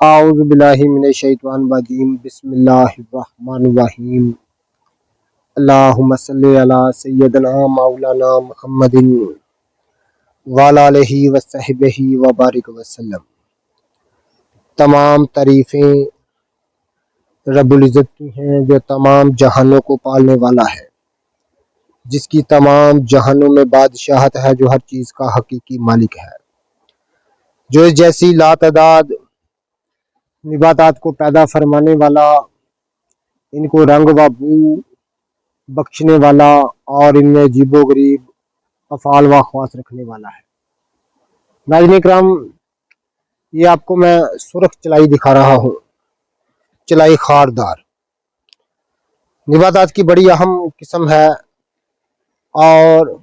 आऊज़ु बिल्लाहि मिनश शैतानिर रजीम बिस्मिल्लाहिर्रहमानिर रहीम अल्लाहुम्मा सल्लि अला सय्यिदना मौलाना मुहम्मदिन व अला आलिहि व सहबिही व बारिक वसल्लम। तमाम तारीफ़ें रब्बुल इज़्ज़त की हैं जो तमाम जहानों को पालने वाला है, जिसकी तमाम जहानों में बादशाहत है, जो हर चीज़ का हकीकी मालिक है, जो इस जैसी लातादाद निबातात को पैदा फरमाने वाला, इनको रंग व बू बख्शने वाला और इनमें अजीबो गरीब अफ़ाल व ख़वास रखने वाला है। नाज़रीन इकराम, ये आपको मैं सुर्ख चलाई दिखा रहा हूँ। चलाई खारदार निबातात की बड़ी अहम किस्म है और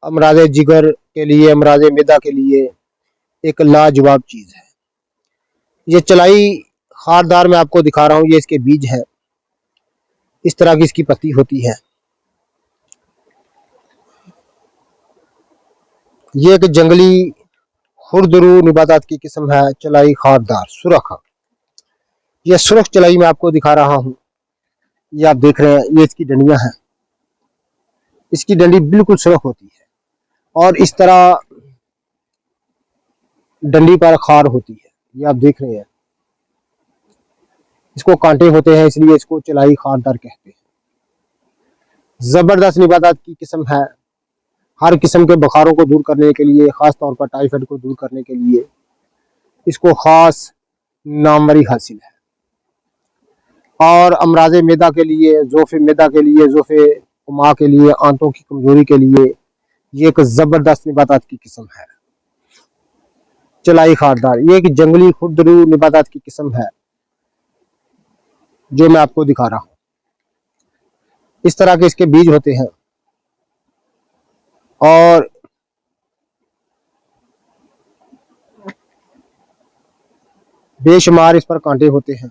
अमराज जिगर के लिए, अमराज मिदा के लिए एक लाजवाब चीज़ है। ये चलाई खारदार मैं आपको दिखा रहा हूँ, ये इसके बीज है। इस तरह की इसकी पत्ती होती है। ये एक जंगली खुरदरू निबातात की किस्म है, चलाई खारदार सुरख। ये सुरख चलाई मैं आपको दिखा रहा हूँ। ये आप देख रहे हैं, ये इसकी डंडियां हैं। इसकी डंडी बिल्कुल सुरख होती है और इस तरह डंडी पर खार होती है। ये आप देख रहे हैं, इसको कांटे होते हैं, इसलिए इसको चलाई खारदार कहते हैं। जबरदस्त निबातात की किस्म है। हर किस्म के बुखारों को दूर करने के लिए, खास तौर पर टाइफाइड को दूर करने के लिए इसको खास नामवरी हासिल है। और अमराज मैदा के लिए, ज़ोफ़े मैदा के लिए, ज़ोफ़े उमा के लिए, आंतों की कमजोरी के लिए ये एक जबरदस्त निबातात की किस्म है, चलाई खारदार। ये एक जंगली खुरदरू निबातात की किस्म है जो मैं आपको दिखा रहा हूँ। इस तरह के इसके बीज होते हैं और बेशुमार इस पर कांटे होते हैं।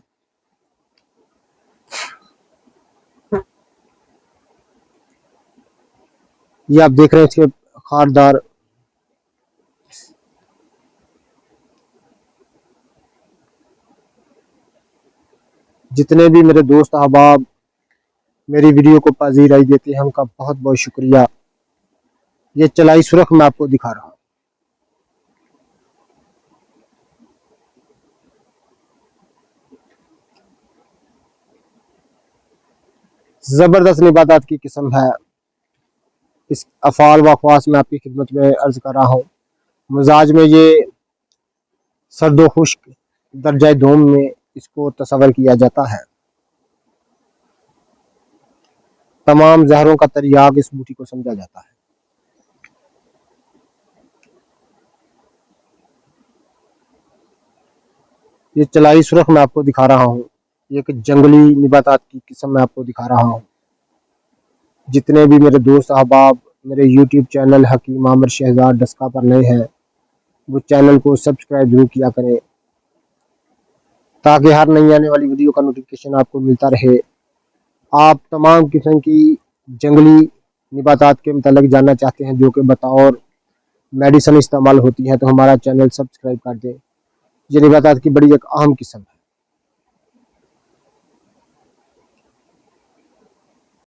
ये आप देख रहे हैं इसके खारदार। जितने भी मेरे दोस्त अहबाब मेरी वीडियो को पज़ीराई देते हैं, उनका बहुत बहुत शुक्रिया। ये चलाई सुरख मैं आपको दिखा रहा हूँ। जबरदस्त निबातात की किस्म है। इस अफ़ाल व ख़वास में आपकी खिदमत में अर्ज कर रहा हूँ। मिजाज में ये सर्द खुश्क दर्जा दोम में इसको तस्वर किया जाता है। तमाम जहरों का तरियाक इस बूटी को समझा जाता है। ये चलाई सुरख मैं आपको दिखा रहा हूँ। ये एक जंगली निबातात की किस्म मैं आपको दिखा रहा हूँ। जितने भी मेरे दोस्त अहबाब मेरे यूट्यूब चैनल हकीम आमिर शहजाद डस्का पर नए हैं, वो चैनल को सब्सक्राइब जरूर किया करें, ताकि हर नई आने वाली वीडियो का नोटिफिकेशन आपको मिलता रहे। आप तमाम किस्म की जंगली निबातात के मतलब जानना चाहते हैं जो कि बतौर मेडिसिन इस्तेमाल होती हैं, तो हमारा चैनल सब्सक्राइब कर दें। ये निबातात की बड़ी एक अहम किस्म है।